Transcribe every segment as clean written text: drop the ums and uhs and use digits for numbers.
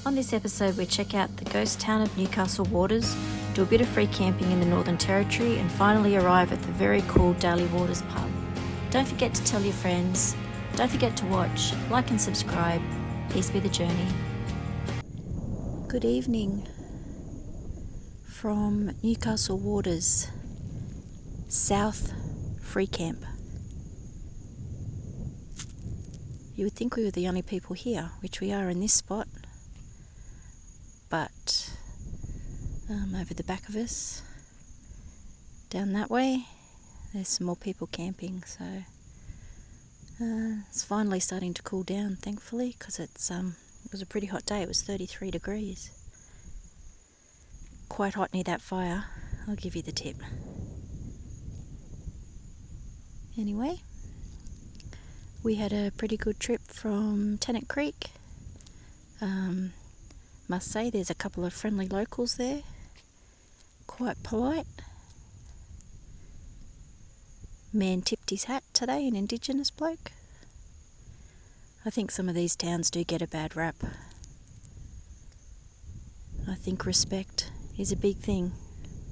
On this episode, we check out the ghost town of Newcastle waters, do a bit of free camping in the Northern Territory, and finally arrive at the very cool Daly Waters pub. Don't forget to tell your friends. Don't forget to watch, like and subscribe. Peace be the journey. Good evening from Newcastle waters, South Free Camp. You would think we were the only people here, which we are in this spot. But over the back of us, down that way, there's some more people camping. So it's finally starting to cool down, thankfully, because it was a pretty hot day. It was 33 degrees. Quite hot near that fire. I'll give you the tip. Anyway, we had a pretty good trip from TENANT CREEEK. Must say there's a couple of friendly locals there, quite polite. Man tipped his hat today, an Indigenous bloke. I think some of these towns do get a bad rap. I think respect is a big thing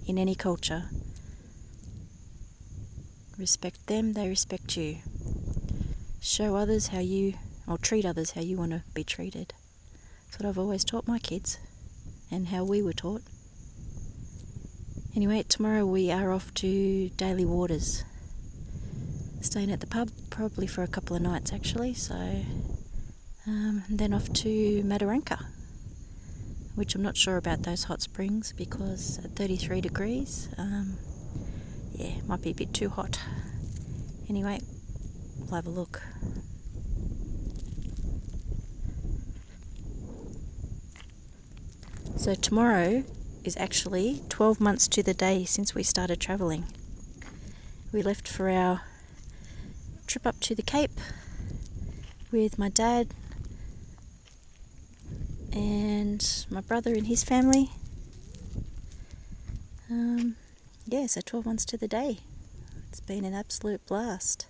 in any culture. Respect them, they respect you. Show others how you, or treat others how you want to be treated. That's what I've always taught my kids, and how we were taught. Anyway, tomorrow we are off to Daly Waters. Staying at the pub, probably for a couple of nights actually, so then off to Mataranka, which I'm not sure about those hot springs because at 33 degrees, might be a bit too hot. Anyway, we'll have a look. So tomorrow is actually 12 months to the day since we started travelling. We left for our trip up to the Cape with my dad and my brother and his family. So 12 months to the day. It's been an absolute blast.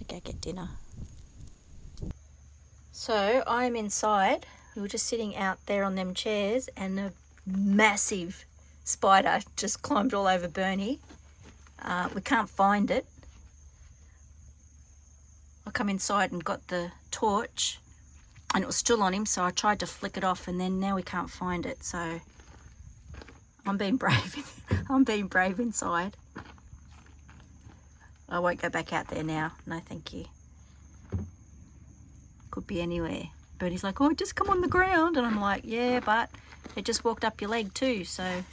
Okay, get dinner. So I'm inside. We were just sitting out there on them chairs and a massive spider just climbed all over Bernie. We can't find it. I come inside and got the torch and it was still on him, so I tried to flick it off, and then now we can't find it. So I'm being brave. I'm being brave inside. I won't go back out there now. No, thank you. Could be anywhere. But he's like, oh, just come on the ground. And I'm like, yeah, but it just walked up your leg too, so.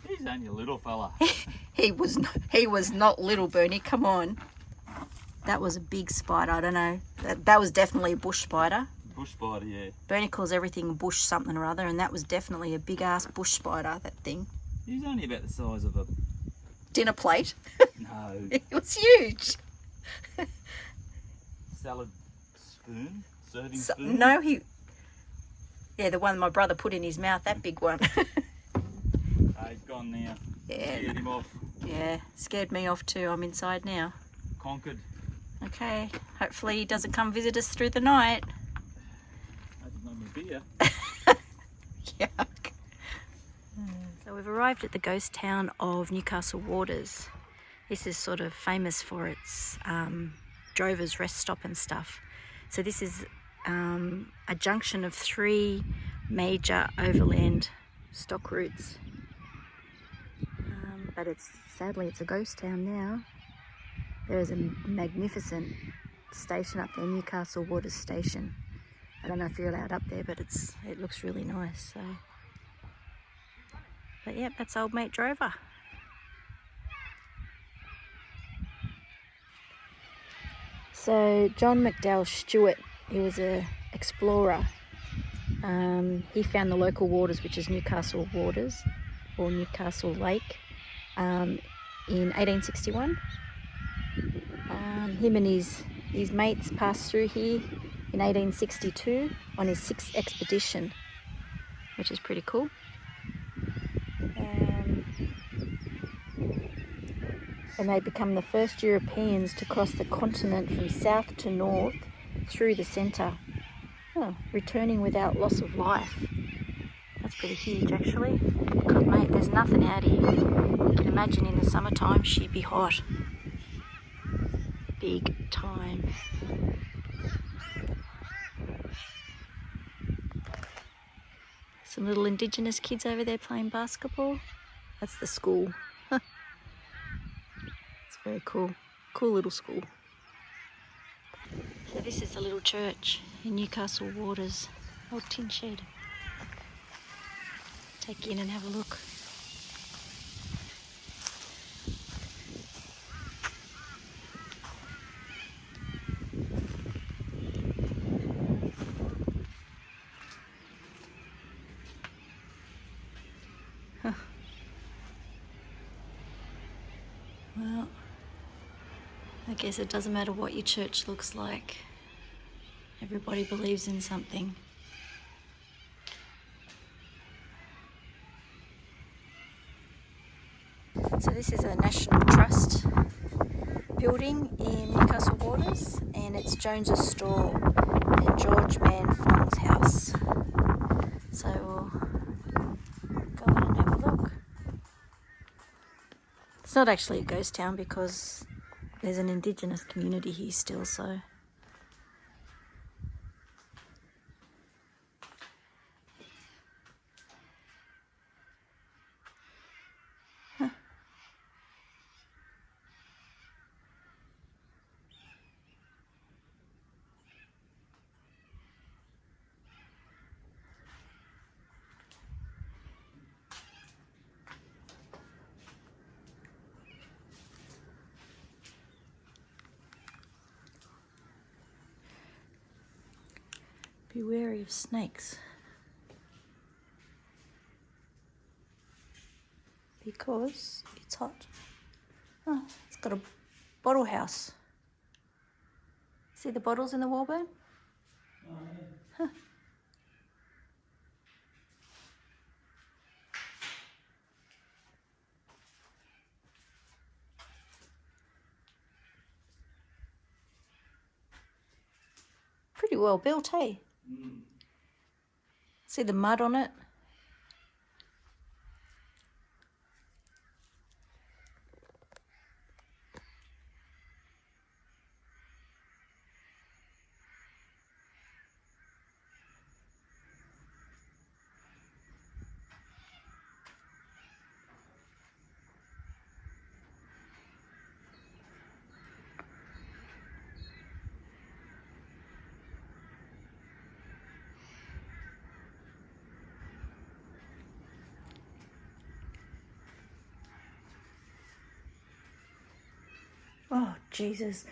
He's only a little fella. He was not little, Bernie, come on. That was a big spider, I don't know. That was definitely a bush spider. Bush spider, yeah. Bernie calls everything bush something or other, and that was definitely a big ass bush spider, that thing. He's only about the size of a dinner plate. No. It was huge. Salad spoon? Serving spoon? No, yeah, the one my brother put in his mouth, that big one. He's gone now. Yeah. Scared him off. Yeah, scared me off too. I'm inside now. Conquered. Okay, hopefully he doesn't come visit us through the night. I didn't know my beer. Yuck. So we've arrived at the ghost town of Newcastle waters. This is sort of famous for its drovers rest stop and stuff. So this is a junction of 3 major overland stock routes. But sadly it's a ghost town now. There is a magnificent station up there, Newcastle Waters Station. I don't know if you're allowed up there, but it looks really nice. But yeah, that's old mate Drover. So John McDowell Stewart, he was an explorer. He found the local waters, which is Newcastle Waters or Newcastle Lake, in 1861. Him and his mates passed through here in 1862 on his 6th expedition, which is pretty cool. and they become the first Europeans to cross the continent from south to north through the centre, returning without loss of life. That's pretty huge actually, because mate, there's nothing out here. You can imagine in the summertime she'd be hot. Big time. Some little Indigenous kids over there playing basketball. That's the school. It's very cool. Cool little school. So this is the little church in Newcastle waters. Old tin shed. Take you in and have a look. Well, I guess it doesn't matter what your church looks like. Everybody believes in something. So this is a National Trust building in Newcastle waters, and it's Jones's store and George Manfong's house. So we'll go in and have a look. It's not actually a ghost town because there's an Indigenous community here still, so. Be wary of snakes, because it's hot. Oh, it's got a bottle house. See the bottles in the wall, Boone? Oh, yeah. Huh. Pretty well built, hey? See the mud on it? Oh, Jesus.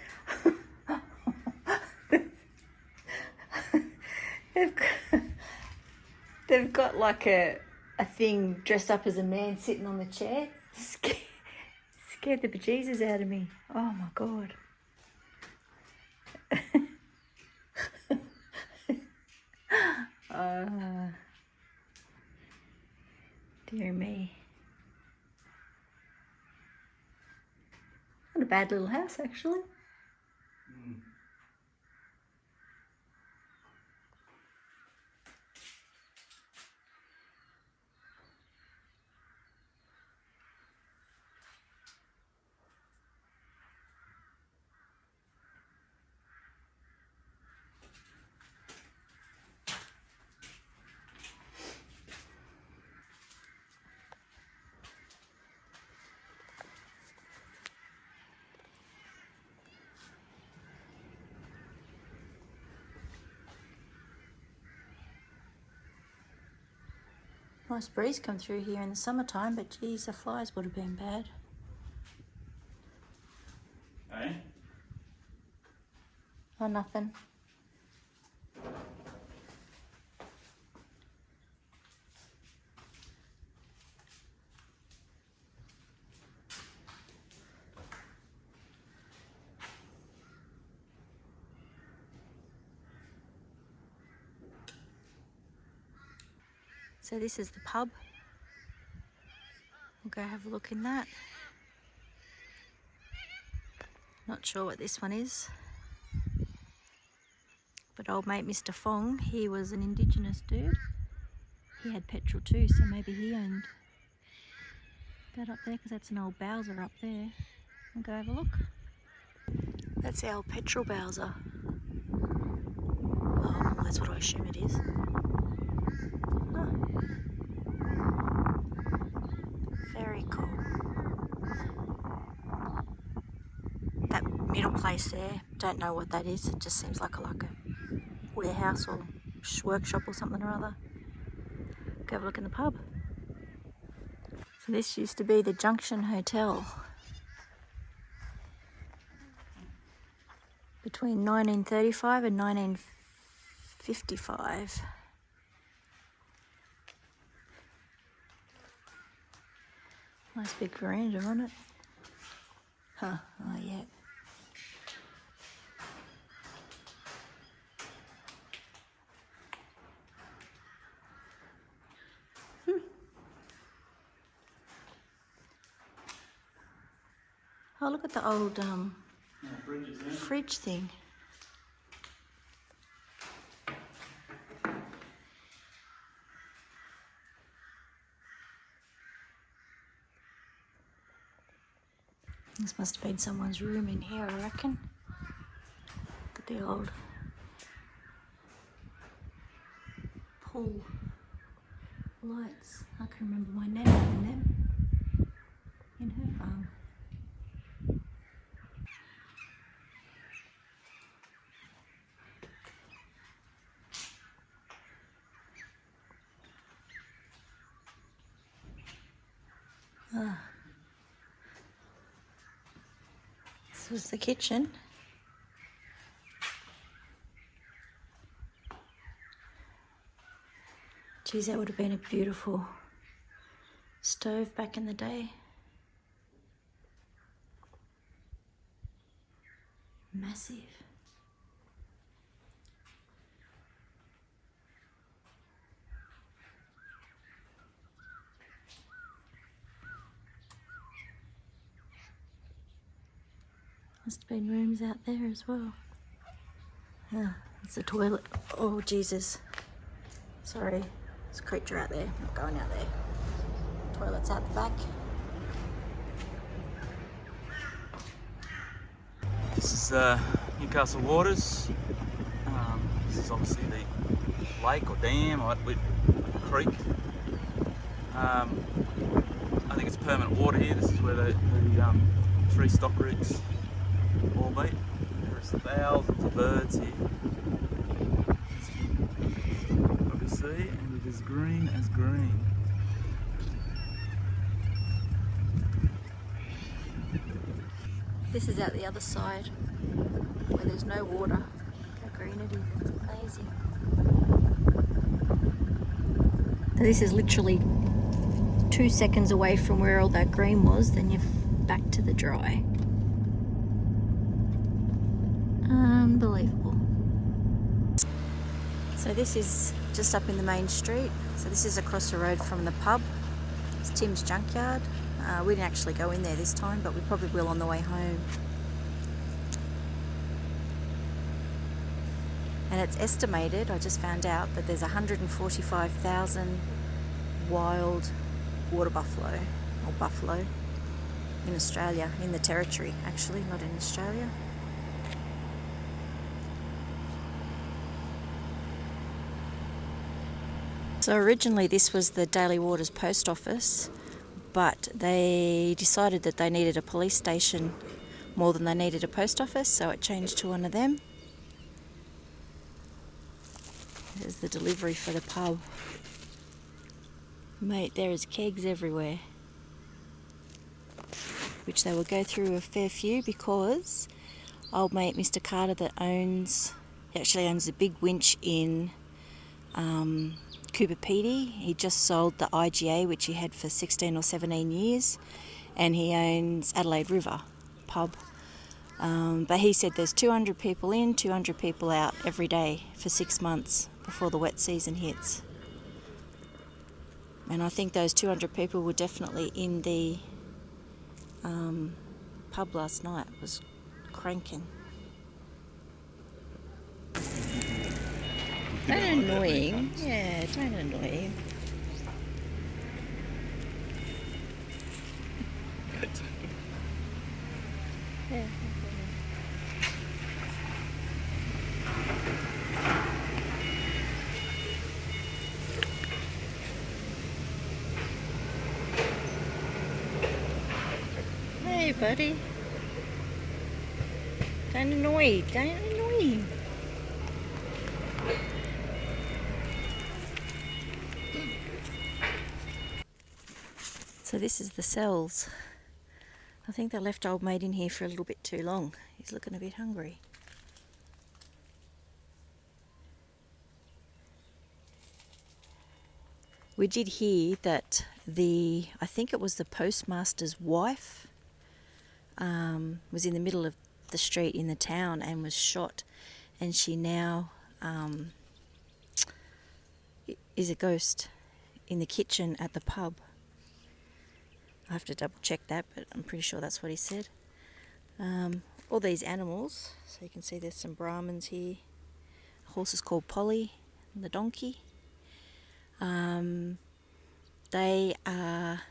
They've got like a thing dressed up as a man sitting on the chair. Scared the bejesus out of me. Oh my God. Dear me. Not a bad little house, actually. Nice breeze come through here in the summertime, but geez, the flies would have been bad. Hey? Oh, nothing. So this is the pub. We'll go have a look in that. Not sure what this one is. But old mate Mr. Fong, he was an Indigenous dude. He had petrol too, so maybe he owned that up there, because that's an old Bowser up there. I'll go have a look. That's the old petrol Bowser. Oh, that's what I assume it is. Huh. Very cool. That middle place there, don't know what that is. It just seems like a warehouse or workshop or something or other. Go have a look in the pub. So this used to be the Junction Hotel. Between 1935 and 1955. Nice big veranda on it. Huh, oh yeah. Oh, look at the old fridge thing. This must have been someone's room in here, I reckon. Look at the old pool lights. I can remember my nan having them in her farm. This was the kitchen. Geez, that would have been a beautiful stove back in the day. Massive. Must have been rooms out there as well. Ah, it's a toilet. Oh, Jesus. Sorry, there's a creature out there. Not going out there. Toilet's out the back. This is Newcastle waters. This is obviously the lake or dam or creek. I think it's permanent water here. This is where the 3 stock creeks all meet. There's thousands of birds here. As you can probably see, and it is green as green. This is out the other side where there's no water. Look how green it is. It's amazing. So this is literally 2 seconds away from where all that green was, then you're back to the dry. Unbelievable. So this is just up in the main street. So this is across the road from the pub. It's Tim's Junkyard. We didn't actually go in there this time, but we probably will on the way home. And it's estimated, I just found out, that there's 145,000 wild water buffalo, or buffalo, in Australia, in the territory actually, not in Australia. So originally this was the Daly Waters post office, but they decided that they needed a police station more than they needed a post office, so it changed to one of them. There's the delivery for the pub. Mate, there is kegs everywhere, which they will go through a fair few because old mate Mr. Carter that he actually owns a big winch in Cooper Pedy. He just sold the IGA, which he had for 16 or 17 years, and he owns Adelaide River pub. But he said there's 200 people in, 200 people out every day for 6 months before the wet season hits. And I think those 200 people were definitely in the pub last night. It was cranking. You Don't don't like that annoy many him. times. Yeah, don't annoy him. Yeah. Hey, buddy. Don't annoy him. So this is the cells. I think they left old mate in here for a little bit too long. He's looking a bit hungry. We did hear that I think it was the postmaster's wife, was in the middle of the street in the town and was shot, and she now is a ghost in the kitchen at the pub. I have to double check that, but I'm pretty sure that's what he said. All these animals, so you can see there's some Brahmins here. The horse is called Polly, and the donkey. They are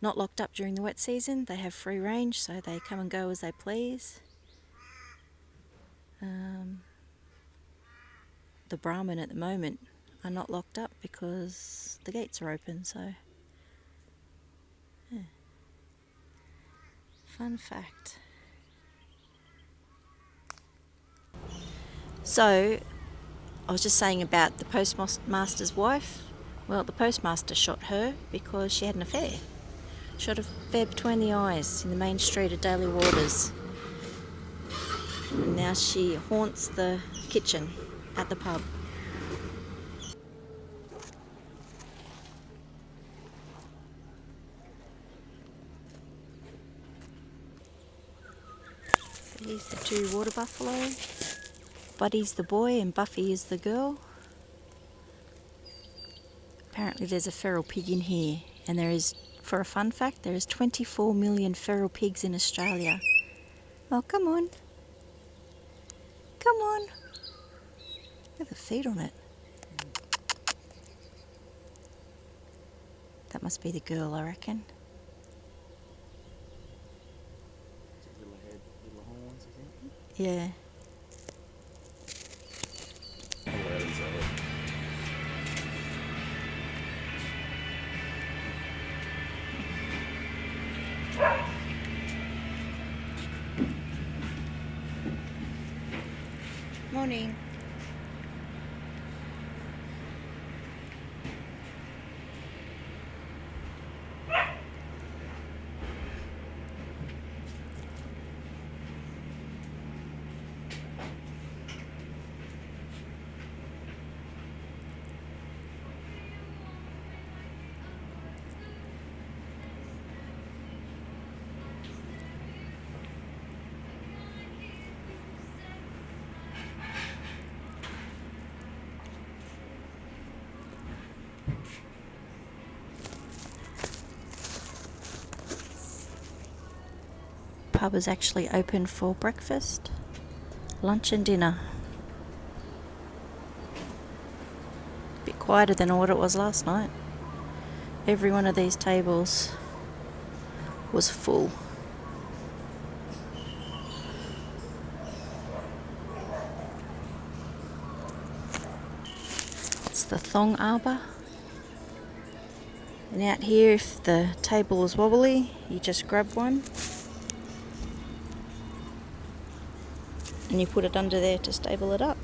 not locked up during the wet season. They have free range, so they come and go as they please. The Brahmin at the moment are not locked up because the gates are open, so yeah. Fun fact. So I was just saying about the postmaster's wife. Well, the postmaster shot her because she had an affair. Shot an affair between the eyes in the main street of Daly Waters. And now she haunts the kitchen at the pub. Here's the two water buffalo. Buddy's the boy and Buffy is the girl. Apparently there's a feral pig in here, and there is, for a fun fact, there is 24 million feral pigs in Australia. Oh, come on. Come on. Look at the feet on it. That must be the girl, I reckon. Little head, little horns, I think. Yeah. Morning. Pub is actually open for breakfast, lunch and dinner. A bit quieter than what it was last night. Every one of these tables was full. It's the Thong Arbour. And out here, if the table is wobbly, you just grab one and you put it under there to stable it up.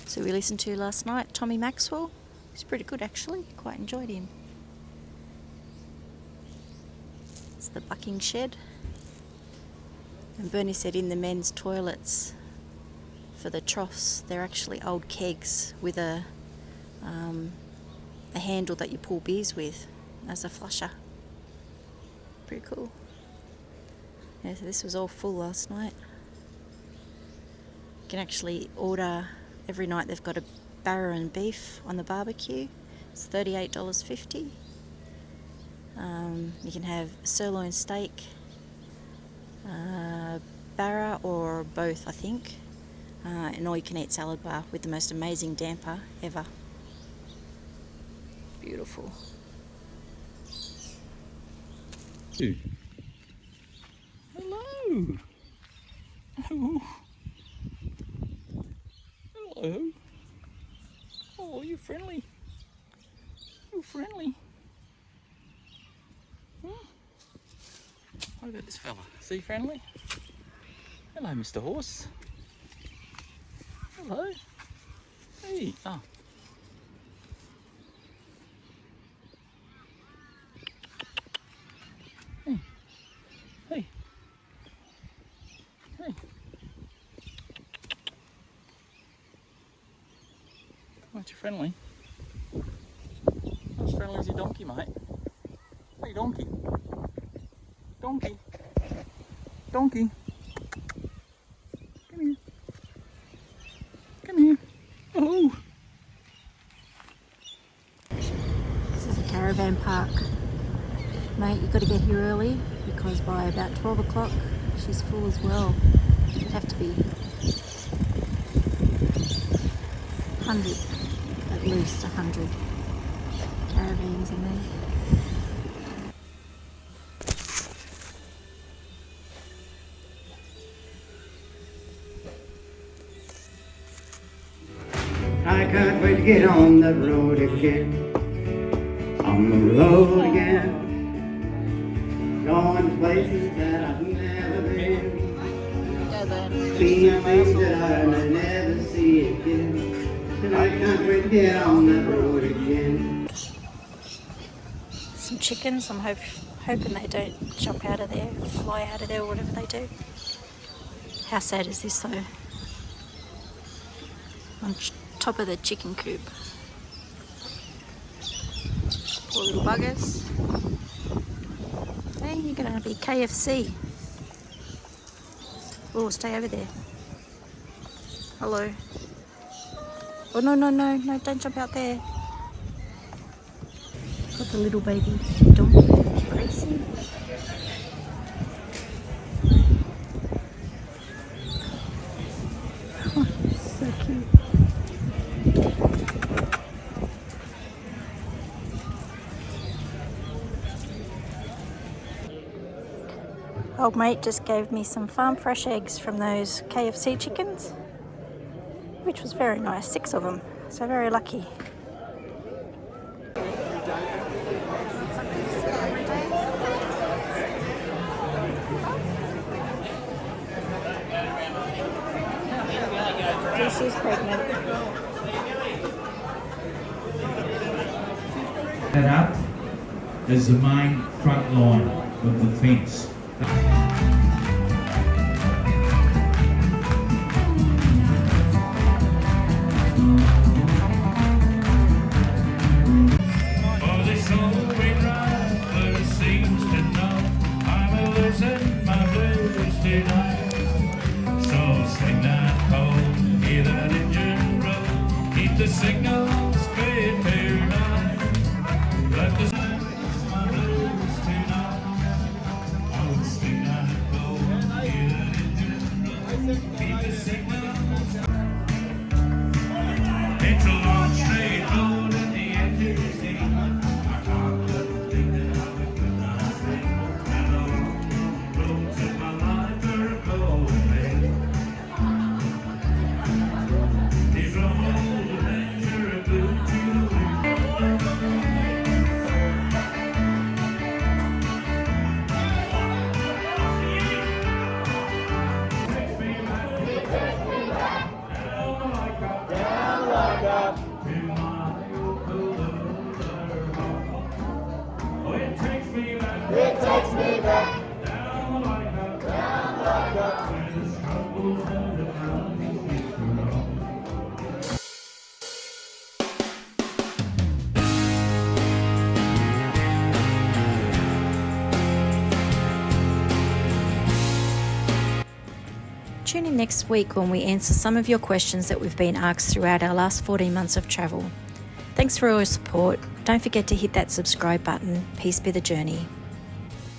So we listened to last night Tommy Maxwell. He's pretty good actually, quite enjoyed him. It's the bucking shed. And Bernie said in the men's toilets for the troughs, they're actually old kegs with a handle that you pull beers with as a flusher. Pretty cool. Yeah, so this was all full last night. You can actually order, every night they've got a barra and beef on the barbecue. It's $38.50. You can have sirloin steak, Barra or both, I think. An all-you-can-eat salad bar with the most amazing damper ever. Beautiful. Hello. Oh. Hello. Oh, you're friendly. You're friendly. What about this fella? Is he friendly? Hello, Mr. Horse. Hello. Hey. Oh. Hey. Hey. Hey. Aren't you friendly? Not as friendly as your donkey, mate. Hey, donkey. Donkey. Donkey. Come here. Come here. Oh. This is a caravan park. Mate, you've got to get here early because by about 12 o'clock she's full as well. It'd have to be 100, at least 100 caravans in there. I can't wait to get on the road again. On the road again. Going to places that I've never been. Seeing things that I may never see again. And I can't wait to get on that road again. Some chickens, I'm hoping they don't jump out of there, fly out of there, or whatever they do. How sad is this though? On top of the chicken coop. Poor little buggers. Hey, you're gonna be KFC. Oh, stay over there. Hello. Oh, no, don't jump out there. Got the little baby donkey, Gracie. Oh, so cute. Old mate just gave me some farm fresh eggs from those KFC chickens, which was very nice, 6 of them, so very lucky. She's pregnant. That up is the main front line of the fence. Oh, this old red ride, but it seems to know I'm losing my blues tonight. So sing that call, hear that engine roll, keep the signals clear tonight. Let the my blues tonight. Oh, sing that call, hear that engine roll, keep the signals. It's a long straight road at the end of the day. I couldn't think that I could not stay. And the roads in my life are going bad. These old days are a blue to Tune in next week when we answer some of your questions that we've been asked throughout our last 14 months of travel. Thanks for all your support. Don't forget to hit that subscribe button. Peace be the journey.